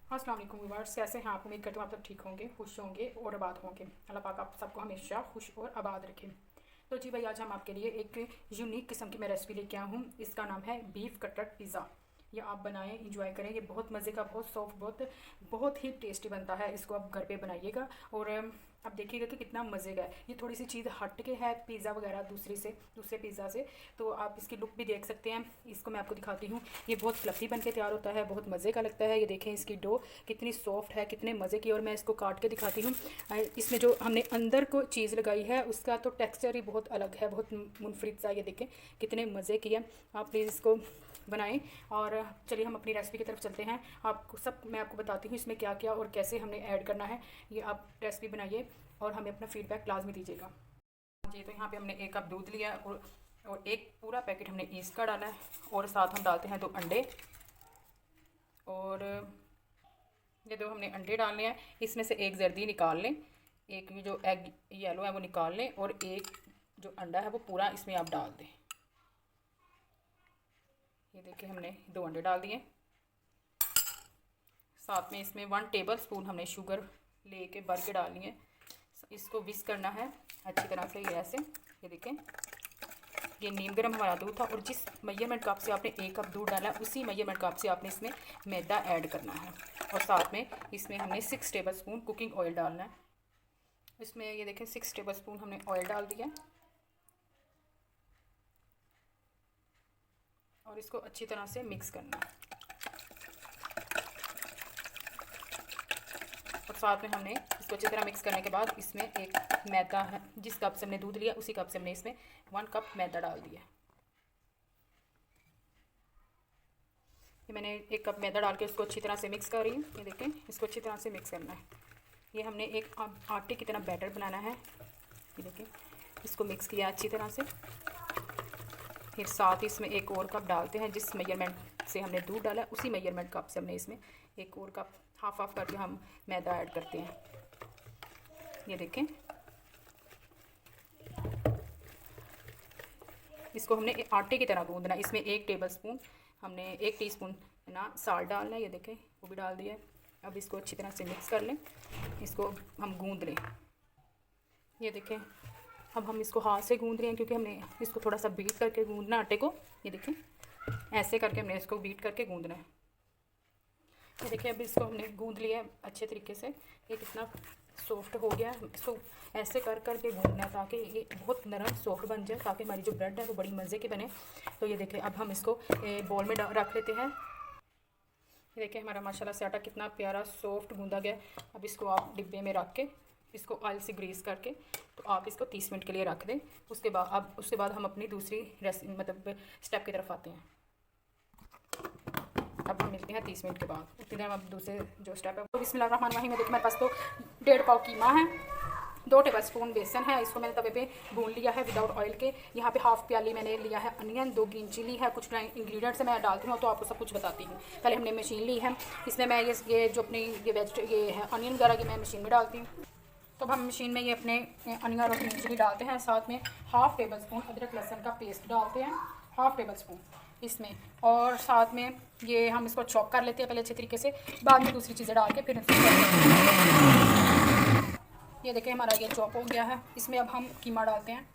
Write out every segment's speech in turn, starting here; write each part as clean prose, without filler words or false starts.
अस्सलाम वालेकुम व्यूअर्स, कैसे हैं आप? उम्मीद करती हूँ आप सब ठीक होंगे, खुश होंगे और आबाद होंगे। अल्लाह पाक आप सबको हमेशा खुश और आबाद रखें। तो जी भाई, आज हम आपके लिए एक यूनिक किस्म की मैं रेसिपी लेके आया हूँ। इसका नाम है बीफ कटलेट पिज़्ज़ा। ये आप बनाएं, इंजॉय करें। ये बहुत मज़े का, बहुत सॉफ्ट, बहुत ही टेस्टी बनता है। इसको आप घर पे बनाइएगा और अब देखिएगा कि कितना मज़े का है। ये थोड़ी सी चीज़ हट के है पिज़्ज़ा वगैरह दूसरे पिज़्ज़ा से, तो आप इसकी लुक भी देख सकते हैं। इसको मैं आपको दिखाती हूँ। ये बहुत फ्लफ़ी बन के तैयार होता है, बहुत मज़े का लगता है। ये देखें इसकी डो कितनी सॉफ्ट है, कितने मज़े की। और मैं इसको काट के दिखाती हूँ। इसमें जो हमने अंदर को चीज़ लगाई है उसका तो टेक्सचर ही बहुत अलग है, बहुत मुनफरिद सा। ये देखें कितने मज़े की है। आप प्लीज़ इसको बनाएं। और चलिए हम अपनी रेसिपी की तरफ चलते हैं। आपको सब मैं आपको बताती हूँ इसमें क्या क्या और कैसे हमने ऐड करना है। ये आप रेसिपी बनाइए और हमें अपना फीडबैक लाजमी दीजिएगा। जी, तो यहाँ पे हमने 1 कप दूध लिया और एक पूरा पैकेट हमने ईस्ट का डाला है और साथ हम डालते हैं 2 अंडे। और ये 2 हमने अंडे डालने हैं। इसमें से एक जर्दी निकाल लें, एक जो एग येलो है वो निकाल लें और एक जो अंडा है वो पूरा इसमें आप डाल दें। ये देखिए हमने 2 अंडे डाल दिए। साथ में इसमें 1 टेबल स्पून हमने शुगर लेके भर के डालनी है। इसको विस्क करना है अच्छी तरह से। ये ऐसे, ये देखें ये नीम गर्म हमारा दूध था और जिस मेजरमेंट कप से आपने 1 कप दूध डाला उसी मेजरमेंट कप से आपने इसमें मैदा ऐड करना है। और साथ में इसमें हमने 6 टेबल स्पून कुकिंग ऑयल डालना है। इसमें ये देखें 6 टेबल स्पून हमने ऑयल डाल दिया और इसको अच्छी तरह से मिक्स करना है। और साथ में हमने इसको अच्छी तरह मिक्स करने के बाद इसमें एक मैदा है, जिस कप से हमने दूध लिया उसी कप से हमने इसमें 1 कप मैदा डाल दिया। ये मैंने 1 कप मैदा डाल के इसको अच्छी तरह से मिक्स कर रही हूँ। ये देखें इसको अच्छी तरह से मिक्स करना है। ये हमने एक आटे की तरह बैटर बनाना है। ये देखें इसको मिक्स किया अच्छी तरह से। फिर साथ इसमें एक और कप डालते हैं, जिस मेजरमेंट से हमने दूध डाला उसी मेजरमेंट कप से हमने इसमें एक और कप हाफ करके हम मैदा ऐड करते हैं। ये देखें इसको हमने आटे की तरह गूंदना। इसमें 1 टेबल स्पून हमने 1 टीस्पून ना साल्ट डालना है। ये देखें वो भी डाल दिया है। अब इसको अच्छी तरह से मिक्स कर लें, इसको हम गूंद लें। ये देखें अब हम इसको हाथ से गूंद रहे हैं क्योंकि हमने इसको थोड़ा सा बीट करके गूंदना आटे को। ये देखें ऐसे करके हमने इसको बीट करके गूंदना है। ये देखिए अब इसको हमने गूंद लिया है अच्छे तरीके से। ये कितना सॉफ्ट हो गया। इसको ऐसे कर के गूंदना है ताकि ये बहुत नरम सॉफ्ट बन जाए, ताकि हमारी जो ब्रेड है वो बड़ी मज़े की बने। तो ये देखिए अब हम इसको बॉल में रख लेते हैं। ये देखिए हमारा माशाल्लाह से आटा कितना प्यारा सॉफ्ट गूंदा गया। अब इसको आप डिब्बे में रख के इसको ऑयल से ग्रीस करके तो आप इसको 30 मिनट के लिए रख दें। उसके बाद हम अपनी दूसरी मतलब स्टेप की तरफ आते हैं। अब हम मिलते हैं 30 मिनट के बाद। उतनी देर हम दूसरे जो स्टेप है तो बिस्मिल्लाहिर्रहमानिर्रहीम। देखिए मेरे पास तो 1.5 पाव कीमा है, 2 टेबल स्पून बेसन है। इसको मैंने तवे पे भून लिया है विदाउट ऑयल के। यहाँ पे हाफ प्याली मैंने लिया है अनियन, 2 ग्रीन चिली है। कुछ इंग्रेडिएंट्स मैं डालती हूँ तो आपको सब कुछ बताती हूँ। पहले हमने मशीन ली है, इसमें मैं ये जो अपनी ये है अनियन वगैरह की मैं मशीन में डालती हूँ। तो अब हम मशीन में ये अपने अनियन और ग्रीन चिली डालते हैं। साथ में हाफ टेबल स्पून अदरक लहसुन का पेस्ट डालते हैं, हाफ टेबल स्पून इसमें। और साथ में ये हम इसको चॉप कर लेते हैं पहले अच्छे तरीके से, बाद में दूसरी चीज़ें डाल के फिर ये देखें हमारा ये चॉप हो गया है। इसमें अब हम कीमा डालते हैं।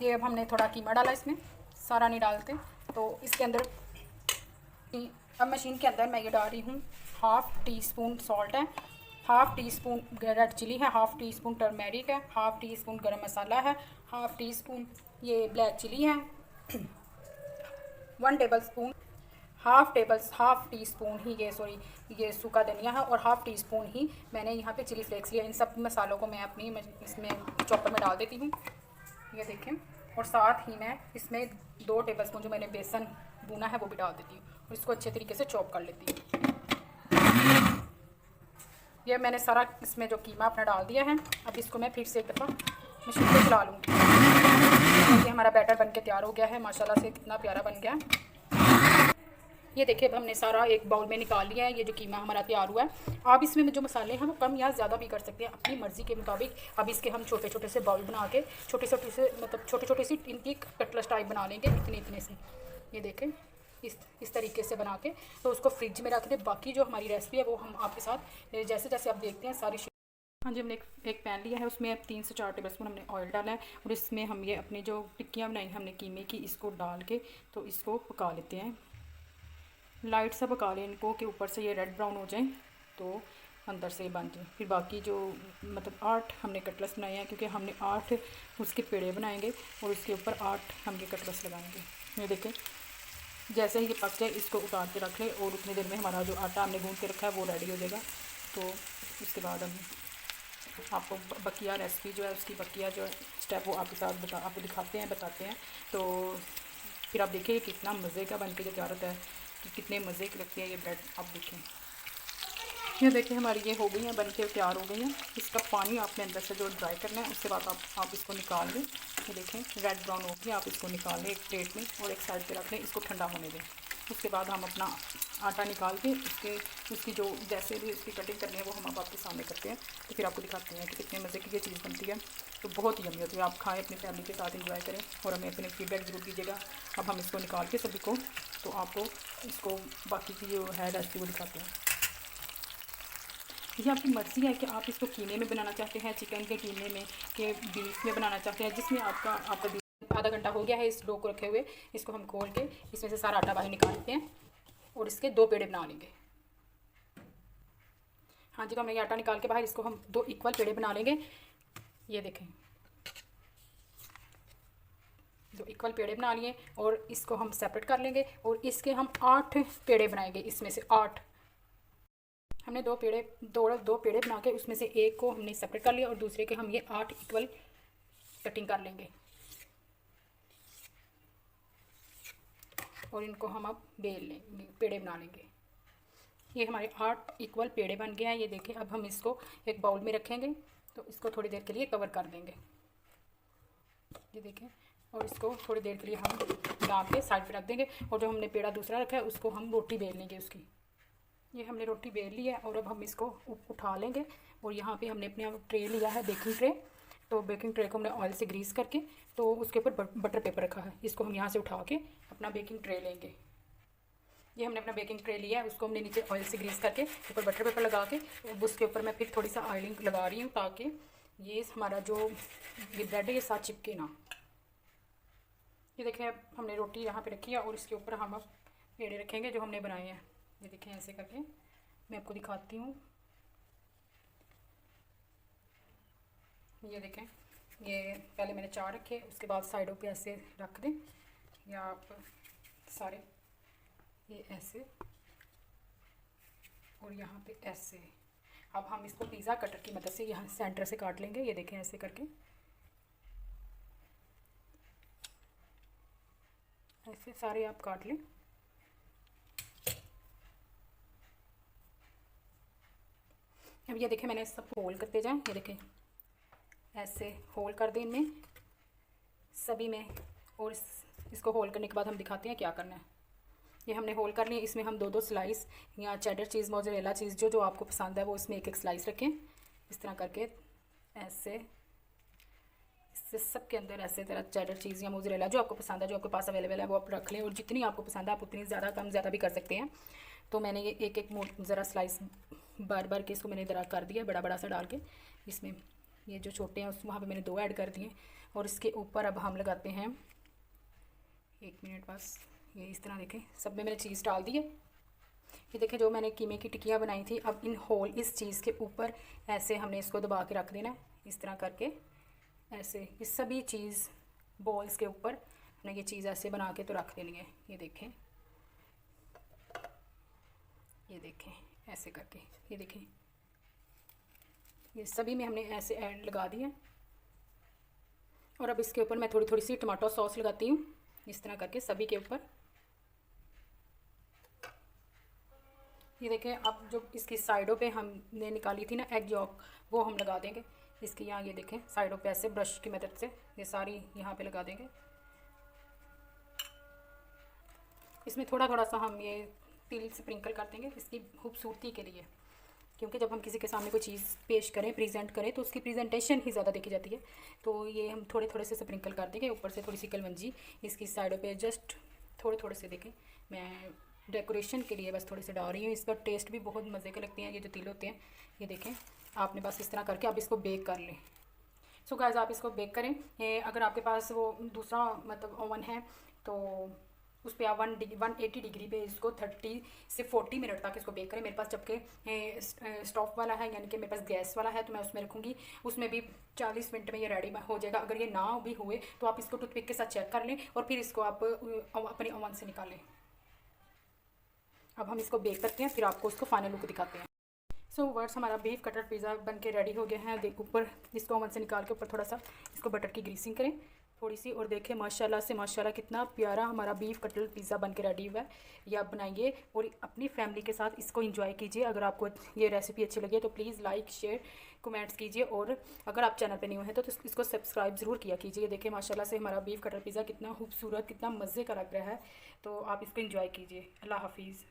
ये अब हमने थोड़ा कीमा डाला, इसमें सारा नहीं डालते। तो इसके अंदर अब मशीन के अंदर मैं ये डाल रही हूँ हाफ़ टी स्पून सॉल्ट है, half teaspoon red chili है, हाफ़ टी स्पून टर्मेरिक है, half teaspoon garam masala है, हाफ़ टी स्पून ये ब्लैक चिली है, 1 tablespoon half teaspoon ही ये सूखा धनिया है और हाफ़ टी स्पून ही मैंने यहाँ पे चिली फ्लेक्स लिया। इन सब मसालों को मैं अपनी इसमें चॉपर में डाल देती हूँ। ये देखें और साथ ही मैं इसमें 2 टेबल स्पून जो मैंने बेसन भुना है वो भी डाल देती हूँ और इसको अच्छे तरीके से चॉप कर लेती हूँ। ये मैंने सारा इसमें जो कीमा अपना डाल दिया है। अब इसको मैं फिर से एक दफ़ा मशीन पे चला लूँगी। ये हमारा बैटर बन के तैयार हो गया है, माशाल्लाह से कितना प्यारा बन गया। ये देखिए अब हमने सारा एक बाउल में निकाल लिया है। ये जो कीमा हमारा तैयार हुआ है। आप इसमें जो मसाले हैं वो कम या ज़्यादा भी कर सकते हैं अपनी मर्ज़ी के मुताबिक। अब इसके हम छोटे छोटे से बाउल बना के छोटे छोटे से इनकी कटलेट टाइप बना लेंगे, इतने से। ये देखें इस तरीके से बना के तो उसको फ्रिज में रख दें। बाकी जो हमारी रेसिपी है वो हम आपके साथ जैसे जैसे आप देखते हैं सारी। हाँ जी, हमने एक पैन लिया है, उसमें 3 से 4 टेबल स्पून हमने ऑयल डाला है और इसमें हम ये अपनी जो टिक्कियाँ बनाई हमने कीमे की, इसको डाल के तो इसको पका लेते हैं। लाइट सा पका लें इनको कि ऊपर से ये रेड ब्राउन हो जाए तो अंदर से बन जाए। फिर बाकी जो मतलब 8 हमने कटलेट्स बनाए हैं, क्योंकि हमने 8 उसके पेड़े बनाएंगे और उसके ऊपर 8 हम ये कटलेट्स लगाएंगे। ये देखें, जैसे ही ये पक जाए इसको उतार के रख लें और उतनी देर में हमारा जो आटा हमने गूंद के रखा है वो रेडी हो जाएगा। तो उसके बाद हम आपको बकिया रेसिपी जो है उसकी बकिया जो स्टेप वो आपके साथ आपको दिखाते हैं, बताते हैं। तो फिर आप देखिए कितना मज़े का बन के जो तैयार होता है, कि कितने मज़े की लगती है ये ब्रेड। आप देखें, ये देखिए हमारी ये हो गई हैं, बन के तैयार हो गई हैं। इसका पानी आपने अंदर से जो ड्राई करना है, उसके बाद आप इसको निकाल लें। ये देखें रेड ब्राउन हो गई, आप इसको निकाल लें एक प्लेट में और एक साइड पे रख लें, इसको ठंडा होने दें। उसके बाद हम अपना आटा निकाल के उसकी जो जैसे भी उसकी कटिंग करनी है वो हम अब आपके सामने करते हैं। तो फिर आपको दिखाते हैं कि कितने मज़े की ये चीज़ बनती है। तो बहुत ही यम्मी होती है, आप खाएँ, अपनी फैमिली के साथ एंजॉय करें और हमें अपने फीडबैक ज़रूर दीजिएगा। अब हम इसको निकाल के सभी को तो आपको इसको बाकी की जो है रेसिपी वो दिखाते हैं। ये आपकी मर्ज़ी है कि आप इसको कीमे में बनाना चाहते हैं, चिकन के कीमे में, कि बीफ में बनाना चाहते हैं, जिसमें आपका आधा घंटा हो गया है इस डो को रखे हुए। इसको हम खोल के इसमें से सारा आटा बाहर निकालते हैं और इसके 2 पेड़े बना लेंगे। हाँ जी, तो हमने ये आटा निकाल के बाहर इसको हम 2 इक्वल पेड़े बना लेंगे। ये देखें 2 इक्वल पेड़े बना लिए और इसको हम सेपरेट कर लेंगे और इसके हम 8 पेड़े बनाएंगे। इसमें से 8 हमने 2 पेड़े बना के उसमें से एक को हमने सेपरेट कर लिया और दूसरे के हम ये 8 इक्वल कटिंग कर लेंगे और इनको हम अब बेल लेंगे, पेड़े बना लेंगे। ये हमारे 8 इक्वल पेड़े बन गए हैं। ये देखें, अब हम इसको एक बाउल में रखेंगे तो इसको थोड़ी देर के लिए कवर कर देंगे। ये देखें, और इसको थोड़ी देर के लिए हम डाल के साइड पे रख देंगे और जो हमने पेड़ा दूसरा रखा है उसको हम रोटी बेल लेंगे उसकी। ये हमने रोटी बेल ली है और अब हम इसको उठा लेंगे और यहाँ पे हमने अपने ट्रे लिया है, बेकिंग ट्रे। तो बेकिंग ट्रे को हमने ऑयल से ग्रीस करके तो उसके ऊपर बटर पेपर रखा है, इसको हम यहाँ से उठा के अपना बेकिंग ट्रे लेंगे। ये हमने अपना बेकिंग ट्रे लिया है, उसको हमने नीचे ऑयल से ग्रीस करके ऊपर बटर पेपर लगा के उसके ऊपर मैं फिर थोड़ी सा ऑयलिंग लगा रही हूँ ताकि ये हमारा जो ये ब्रेड है ये साथ चिपके ना। ये देखें, अब हमने रोटी यहाँ पे रखी है और इसके ऊपर हम अब पेड़े रखेंगे जो हमने बनाए हैं। ये देखें, ऐसे करके मैं आपको दिखाती हूँ। ये देखें, ये पहले मैंने 4 रखे, उसके बाद साइडों पे ऐसे रख दें या आप सारे ये ऐसे और यहाँ पे ऐसे। अब हम इसको पिज़्ज़ा कटर की मदद से यहाँ सेंटर से काट लेंगे। ये देखें, ऐसे करके ऐसे सारे आप काट लें। अब ये देखें, मैंने सब होल करते जाएं। ये देखें, ऐसे होल कर दें इनमें सभी में और इसको होल करने के बाद हम दिखाते हैं क्या करना है। ये हमने होल कर लिए, इसमें हम 2-2 स्लाइस या चेडर चीज़, मोज़रेला चीज़ जो आपको पसंद है वो इसमें एक स्लाइस रखें। इस तरह करके ऐसे इससे सब के अंदर ऐसे तरह चेडर चीज़ या मोज़रेला जो आपको पसंद है, जो आपके पास अवेलेबल है वो आप रख लें और जितनी आपको पसंद है आप उतनी ज़्यादा कम ज़्यादा भी कर सकते हैं। तो मैंने ये एक ज़रा स्लाइस बार के इसको मैंने इधर कर दिया बड़ा सा डाल के। इसमें ये जो छोटे हैं उस वहाँ पे मैंने 2 ऐड कर दिए और इसके ऊपर अब हम लगाते हैं 1 मिनट बस। ये इस तरह देखें, सब में मैंने चीज़ डाल दी है। ये देखें, जो मैंने कीमे की टिक्कियाँ बनाई थी अब इन होल इस चीज़ के ऊपर ऐसे हमने इसको दबा के रख देना है। इस तरह करके ऐसे इस सभी चीज़ बॉल्स के ऊपर हमने ये चीज़ ऐसे बना के तो रख देनी है। ये देखें ऐसे करके, ये देखें ये सभी में हमने ऐसे ऐड लगा दिए और अब इसके ऊपर मैं थोड़ी थोड़ी सी टमाटो सॉस लगाती हूँ इस तरह करके सभी के ऊपर। ये देखें, अब जो इसकी साइडों पे हमने निकाली थी ना एग यॉक, वो हम लगा देंगे इसकी यहाँ। ये देखें साइडों पे ऐसे ब्रश की मदद से ये सारी यहाँ पे लगा देंगे। इसमें थोड़ा थोड़ा सा हम ये तिल स्प्रिंकल कर देंगे इसकी खूबसूरती के लिए, क्योंकि जब हम किसी के सामने कोई चीज़ पेश करें, प्रेजेंट करें तो उसकी प्रेजेंटेशन ही ज़्यादा देखी जाती है। तो ये हम थोड़े थोड़े से स्प्रिंकल कर देंगे ऊपर से, थोड़ी सी कलवंजी इसकी साइडों पे जस्ट थोड़े थोड़े से देखें मैं डेकोरेशन के लिए बस थोड़ी सी डाल रही हूँ। इसका टेस्ट भी बहुत मज़े के लगते हैं ये जो तिल होते हैं। ये देखें, आपने बस इस तरह करके आप इसको बेक कर लें। सो गाइस, आप इसको बेक करें। अगर आपके पास वो दूसरा मतलब ओवन है तो उस पर आप 180 डिग्री पे इसको 30 से 40 मिनट तक इसको बेक करें। मेरे पास जबकि स्टोव वाला है, यानी कि मेरे पास गैस वाला है, तो मैं उसमें रखूँगी। उसमें भी 40 मिनट में ये रेडी हो जाएगा। अगर ये ना भी हुए तो आप इसको टूथपिक के साथ चेक कर लें और फिर इसको आप अपने ओवन से निकालें। अब हम इसको बेक करते हैं, फिर आपको उसको फाइनल लुक दिखाते हैं। सो वर्ड्स, हमारा बीफ कटर पिज़्ज़ा बन के रेडी हो गया है। देख, ऊपर इसको ओवन से निकाल के ऊपर थोड़ा सा इसको बटर की ग्रीसिंग करें थोड़ी सी, और देखें माशाल्लाह से माशाल्लाह कितना प्यारा हमारा बीफ कटर पिज़्ज़ा बन के रेडी हुआ है। ये आप बनाइए और अपनी फैमिली के साथ इसको एंजॉय कीजिए। अगर आपको ये रेसिपी अच्छी लगे तो प्लीज़ लाइक शेयर कमेंट्स कीजिए, और अगर आप चैनल पे न्यू हैं तो इसको सब्सक्राइब ज़रूर किया कीजिए। देखें माशाल्लाह से हमारा बीफ कटर पिज़्ज़ा कितना खूबसूरत, कितना मज़े का लग रहा है। तो आप इसको एंजॉय कीजिए। अल्लाह हाफिज़।